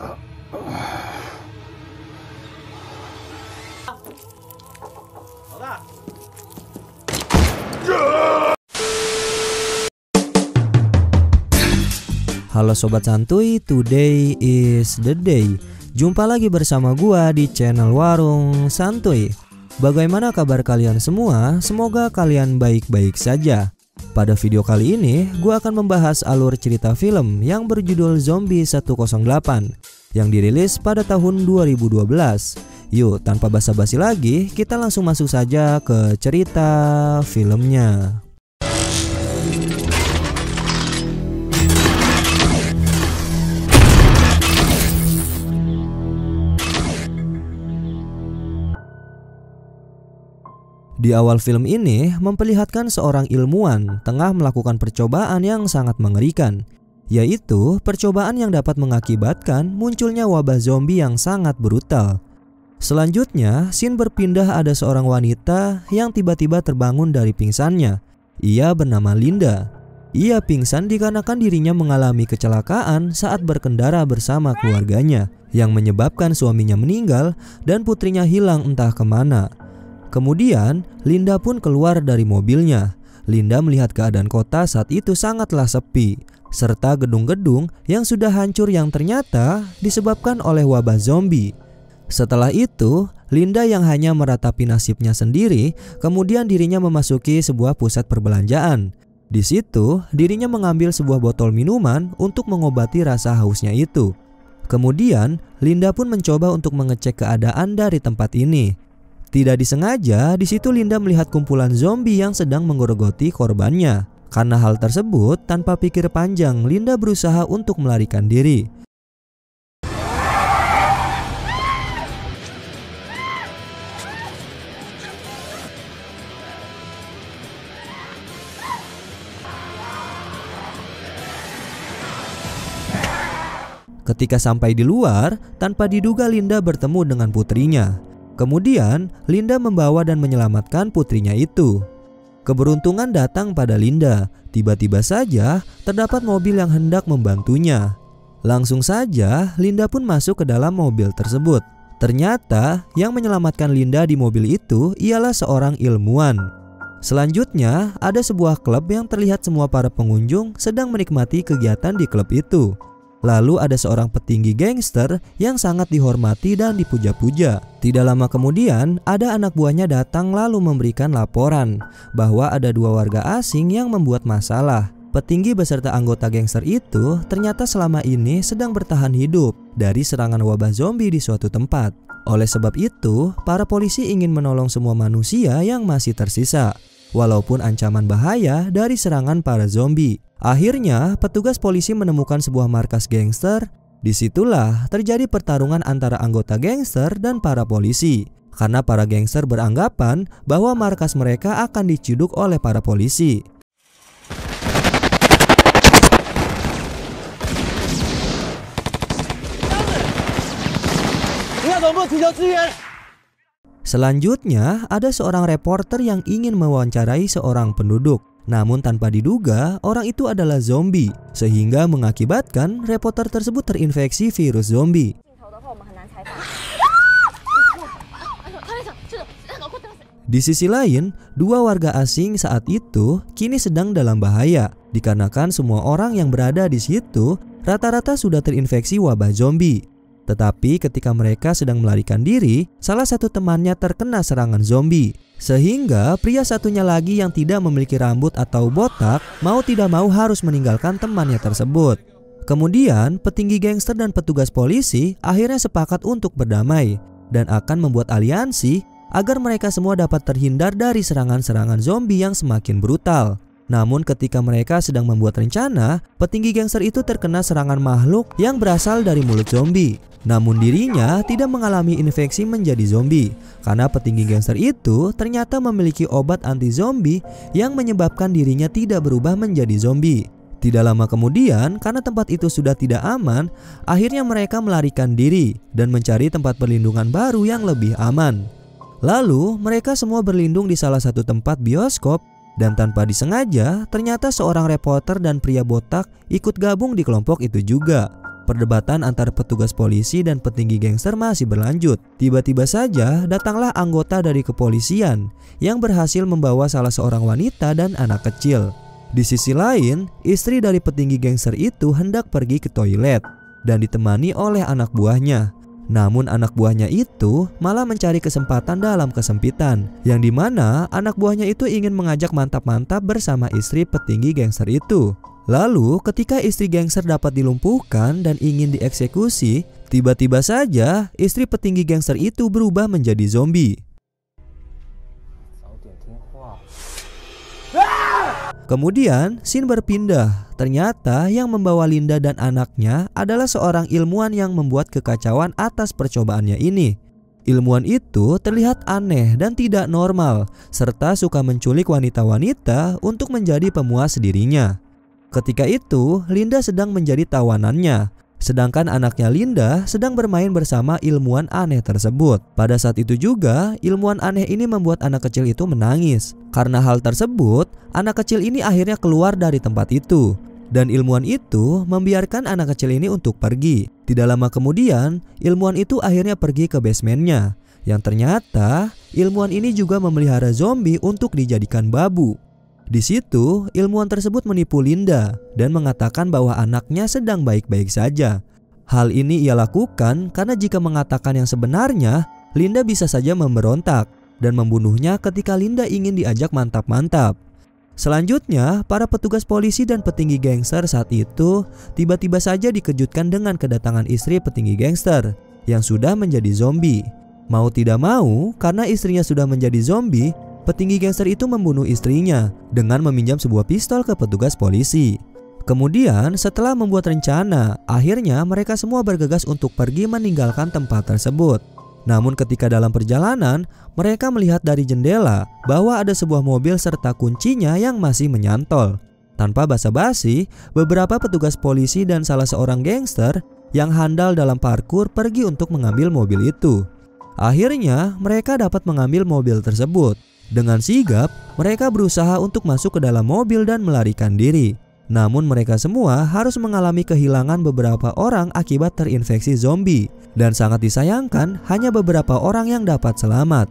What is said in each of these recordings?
Halo Sobat Santuy, today is the day. Jumpa lagi bersama gua di channel Warung Santuy. Bagaimana kabar kalian semua? Semoga kalian baik-baik saja. Pada video kali ini, gua akan membahas alur cerita film yang berjudul Zombie 108 yang dirilis pada tahun 2012. Yuk, tanpa basa-basi lagi, kita langsung masuk saja ke cerita filmnya. Di awal film ini memperlihatkan seorang ilmuwan tengah melakukan percobaan yang sangat mengerikan, yaitu percobaan yang dapat mengakibatkan munculnya wabah zombie yang sangat brutal. Selanjutnya, scene berpindah ada seorang wanita yang tiba-tiba terbangun dari pingsannya. Ia bernama Linda. Ia pingsan dikarenakan dirinya mengalami kecelakaan saat berkendara bersama keluarganya, yang menyebabkan suaminya meninggal dan putrinya hilang entah kemana. Kemudian, Linda pun keluar dari mobilnya. Linda melihat keadaan kota saat itu sangatlah sepi, serta gedung-gedung yang sudah hancur yang ternyata disebabkan oleh wabah zombie. Setelah itu, Linda yang hanya meratapi nasibnya sendiri, kemudian dirinya memasuki sebuah pusat perbelanjaan. Di situ, dirinya mengambil sebuah botol minuman untuk mengobati rasa hausnya itu. Kemudian, Linda pun mencoba untuk mengecek keadaan dari tempat ini. Tidak disengaja, di situ Linda melihat kumpulan zombie yang sedang menggerogoti korbannya. Karena hal tersebut, tanpa pikir panjang, Linda berusaha untuk melarikan diri. Ketika sampai di luar, tanpa diduga Linda bertemu dengan putrinya. Kemudian, Linda membawa dan menyelamatkan putrinya itu. Keberuntungan datang pada Linda. Tiba-tiba saja terdapat mobil yang hendak membantunya. Langsung saja, Linda pun masuk ke dalam mobil tersebut. Ternyata, yang menyelamatkan Linda di mobil itu ialah seorang ilmuwan. Selanjutnya, ada sebuah klub yang terlihat semua para pengunjung sedang menikmati kegiatan di klub itu. Lalu ada seorang petinggi gangster yang sangat dihormati dan dipuja-puja. Tidak lama kemudian, ada anak buahnya datang lalu memberikan laporan bahwa ada dua warga asing yang membuat masalah. Petinggi beserta anggota gangster itu ternyata selama ini sedang bertahan hidup dari serangan wabah zombie di suatu tempat. Oleh sebab itu, para polisi ingin menolong semua manusia yang masih tersisa, walaupun ancaman bahaya dari serangan para zombie. Akhirnya, petugas polisi menemukan sebuah markas gangster. Disitulah terjadi pertarungan antara anggota gangster dan para polisi. Karena para gangster beranggapan bahwa markas mereka akan diciduk oleh para polisi. Selanjutnya, ada seorang reporter yang ingin mewawancarai seorang penduduk. Namun tanpa diduga, orang itu adalah zombie, sehingga mengakibatkan reporter tersebut terinfeksi virus zombie. Di sisi lain, dua warga asing saat itu kini sedang dalam bahaya, dikarenakan semua orang yang berada di situ rata-rata sudah terinfeksi wabah zombie. Tetapi ketika mereka sedang melarikan diri, salah satu temannya terkena serangan zombie. Sehingga pria satunya lagi yang tidak memiliki rambut atau botak mau tidak mau harus meninggalkan temannya tersebut. Kemudian petinggi gangster dan petugas polisi akhirnya sepakat untuk berdamai dan akan membuat aliansi agar mereka semua dapat terhindar dari serangan-serangan zombie yang semakin brutal. Namun ketika mereka sedang membuat rencana, petinggi gangster itu terkena serangan makhluk yang berasal dari mulut zombie. Namun dirinya tidak mengalami infeksi menjadi zombie karena petinggi gangster itu ternyata memiliki obat anti zombie yang menyebabkan dirinya tidak berubah menjadi zombie. Tidak lama kemudian, karena tempat itu sudah tidak aman, akhirnya mereka melarikan diri dan mencari tempat perlindungan baru yang lebih aman. Lalu mereka semua berlindung di salah satu tempat bioskop. Dan tanpa disengaja, ternyata seorang reporter dan pria botak ikut gabung di kelompok itu juga. Perdebatan antara petugas polisi dan petinggi gangster masih berlanjut. Tiba-tiba saja datanglah anggota dari kepolisian yang berhasil membawa salah seorang wanita dan anak kecil. Di sisi lain, istri dari petinggi gangster itu hendak pergi ke toilet dan ditemani oleh anak buahnya. Namun anak buahnya itu malah mencari kesempatan dalam kesempitan, yang dimana anak buahnya itu ingin mengajak mantap-mantap bersama istri petinggi gangster itu. Lalu ketika istri gangster dapat dilumpuhkan dan ingin dieksekusi, tiba-tiba saja istri petinggi gangster itu berubah menjadi zombie. Kemudian scene berpindah. Ternyata yang membawa Linda dan anaknya adalah seorang ilmuwan yang membuat kekacauan atas percobaannya ini. Ilmuwan itu terlihat aneh dan tidak normal, serta suka menculik wanita-wanita untuk menjadi pemuas dirinya. Ketika itu, Linda sedang menjadi tawanannya, sedangkan anaknya Linda sedang bermain bersama ilmuwan aneh tersebut. Pada saat itu juga, ilmuwan aneh ini membuat anak kecil itu menangis. Karena hal tersebut, anak kecil ini akhirnya keluar dari tempat itu. Dan ilmuwan itu membiarkan anak kecil ini untuk pergi. Tidak lama kemudian, ilmuwan itu akhirnya pergi ke basementnya. Yang ternyata, ilmuwan ini juga memelihara zombie untuk dijadikan babu. Di situ, ilmuwan tersebut menipu Linda dan mengatakan bahwa anaknya sedang baik-baik saja. Hal ini ia lakukan karena jika mengatakan yang sebenarnya, Linda bisa saja memberontak dan membunuhnya ketika Linda ingin diajak mantap-mantap. Selanjutnya, para petugas polisi dan petinggi gangster saat itu tiba-tiba saja dikejutkan dengan kedatangan istri petinggi gangster yang sudah menjadi zombie. Mau tidak mau, karena istrinya sudah menjadi zombie, petinggi gangster itu membunuh istrinya dengan meminjam sebuah pistol ke petugas polisi. Kemudian setelah membuat rencana, akhirnya mereka semua bergegas untuk pergi meninggalkan tempat tersebut. Namun ketika dalam perjalanan, mereka melihat dari jendela bahwa ada sebuah mobil serta kuncinya yang masih menyantol. Tanpa basa-basi, beberapa petugas polisi dan salah seorang gangster yang handal dalam parkur pergi untuk mengambil mobil itu. Akhirnya mereka dapat mengambil mobil tersebut. Dengan sigap, mereka berusaha untuk masuk ke dalam mobil dan melarikan diri. Namun mereka semua harus mengalami kehilangan beberapa orang akibat terinfeksi zombie. Dan sangat disayangkan, hanya beberapa orang yang dapat selamat.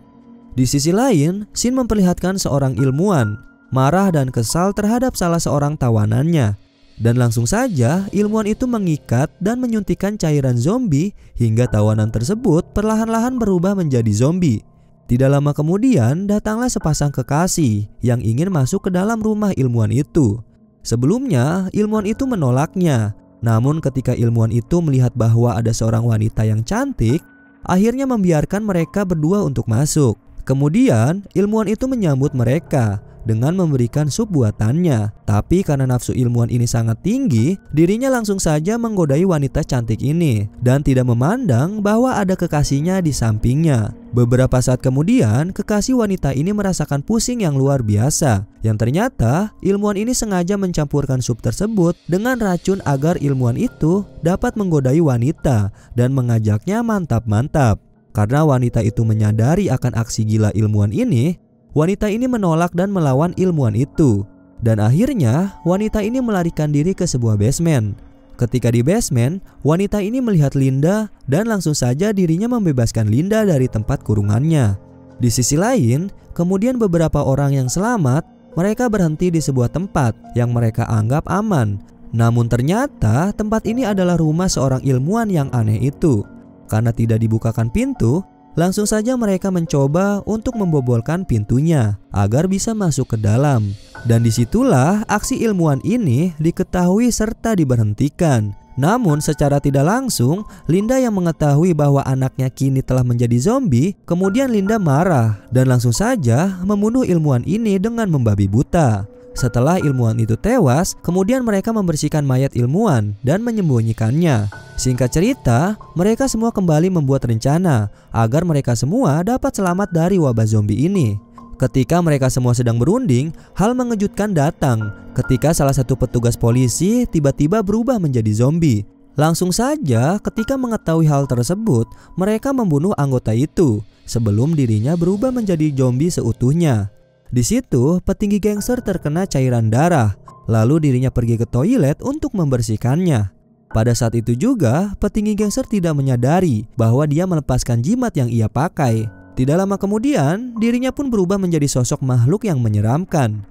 Di sisi lain, scene memperlihatkan seorang ilmuwan marah dan kesal terhadap salah seorang tawanannya. Dan langsung saja ilmuwan itu mengikat dan menyuntikkan cairan zombie hingga tawanan tersebut perlahan-lahan berubah menjadi zombie. Tidak lama kemudian datanglah sepasang kekasih yang ingin masuk ke dalam rumah ilmuwan itu. Sebelumnya ilmuwan itu menolaknya. Namun ketika ilmuwan itu melihat bahwa ada seorang wanita yang cantik, akhirnya membiarkan mereka berdua untuk masuk. Kemudian ilmuwan itu menyambut mereka dengan memberikan sup buatannya. Tapi karena nafsu ilmuwan ini sangat tinggi, dirinya langsung saja menggodai wanita cantik ini dan tidak memandang bahwa ada kekasihnya di sampingnya. Beberapa saat kemudian, kekasih wanita ini merasakan pusing yang luar biasa. Yang ternyata, ilmuwan ini sengaja mencampurkan sup tersebut dengan racun agar ilmuwan itu dapat menggodai wanita dan mengajaknya mantap-mantap. Karena wanita itu menyadari akan aksi gila ilmuwan ini, wanita ini menolak dan melawan ilmuwan itu. Dan akhirnya wanita ini melarikan diri ke sebuah basement. Ketika di basement, wanita ini melihat Linda dan langsung saja dirinya membebaskan Linda dari tempat kurungannya. Di sisi lain, kemudian beberapa orang yang selamat, mereka berhenti di sebuah tempat yang mereka anggap aman. Namun ternyata tempat ini adalah rumah seorang ilmuwan yang aneh itu. Karena tidak dibukakan pintu, langsung saja mereka mencoba untuk membobolkan pintunya agar bisa masuk ke dalam. Dan disitulah aksi ilmuwan ini diketahui serta diberhentikan. Namun secara tidak langsung, Linda yang mengetahui bahwa anaknya kini telah menjadi zombie, kemudian Linda marah dan langsung saja membunuh ilmuwan ini dengan membabi buta. Setelah ilmuwan itu tewas, kemudian mereka membersihkan mayat ilmuwan dan menyembunyikannya. Singkat cerita, mereka semua kembali membuat rencana agar mereka semua dapat selamat dari wabah zombie ini. Ketika mereka semua sedang berunding, hal mengejutkan datang ketika salah satu petugas polisi tiba-tiba berubah menjadi zombie. Langsung saja ketika mengetahui hal tersebut, mereka membunuh anggota itu sebelum dirinya berubah menjadi zombie seutuhnya. Di situ, petinggi gangster terkena cairan darah, lalu dirinya pergi ke toilet untuk membersihkannya. Pada saat itu juga, petinggi gangster tidak menyadari bahwa dia melepaskan jimat yang ia pakai. Tidak lama kemudian, dirinya pun berubah menjadi sosok makhluk yang menyeramkan.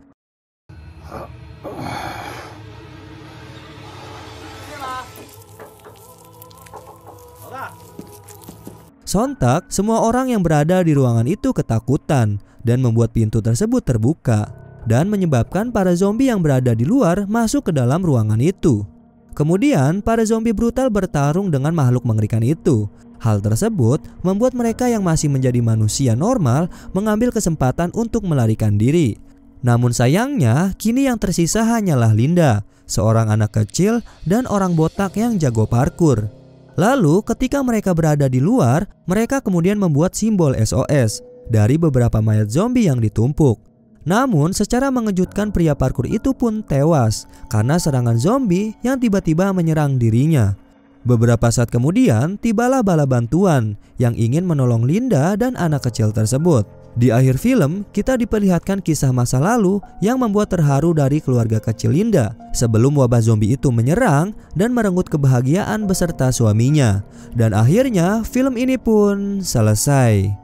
Sontak, semua orang yang berada di ruangan itu ketakutan dan membuat pintu tersebut terbuka dan menyebabkan para zombie yang berada di luar masuk ke dalam ruangan itu. Kemudian, para zombie brutal bertarung dengan makhluk mengerikan itu. Hal tersebut membuat mereka yang masih menjadi manusia normal mengambil kesempatan untuk melarikan diri. Namun sayangnya, kini yang tersisa hanyalah Linda, seorang anak kecil dan orang botak yang jago parkur. Lalu ketika mereka berada di luar, mereka kemudian membuat simbol SOS dari beberapa mayat zombie yang ditumpuk. Namun secara mengejutkan pria parkur itu pun tewas karena serangan zombie yang tiba-tiba menyerang dirinya. Beberapa saat kemudian tibalah bala bantuan yang ingin menolong Linda dan anak kecil tersebut. Di akhir film, kita diperlihatkan kisah masa lalu yang membuat terharu dari keluarga kecil Linda sebelum wabah zombie itu menyerang dan merenggut kebahagiaan beserta suaminya. Dan akhirnya film ini pun selesai.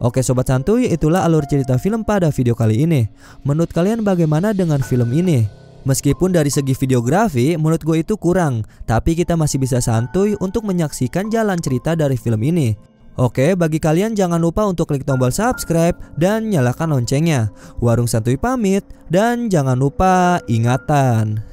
Oke sobat santuy, itulah alur cerita film pada video kali ini. Menurut kalian bagaimana dengan film ini? Meskipun dari segi videografi menurut gue itu kurang, tapi kita masih bisa santuy untuk menyaksikan jalan cerita dari film ini. Oke, bagi kalian jangan lupa untuk klik tombol subscribe dan nyalakan loncengnya. Warung Santuy pamit, dan jangan lupa ingatan,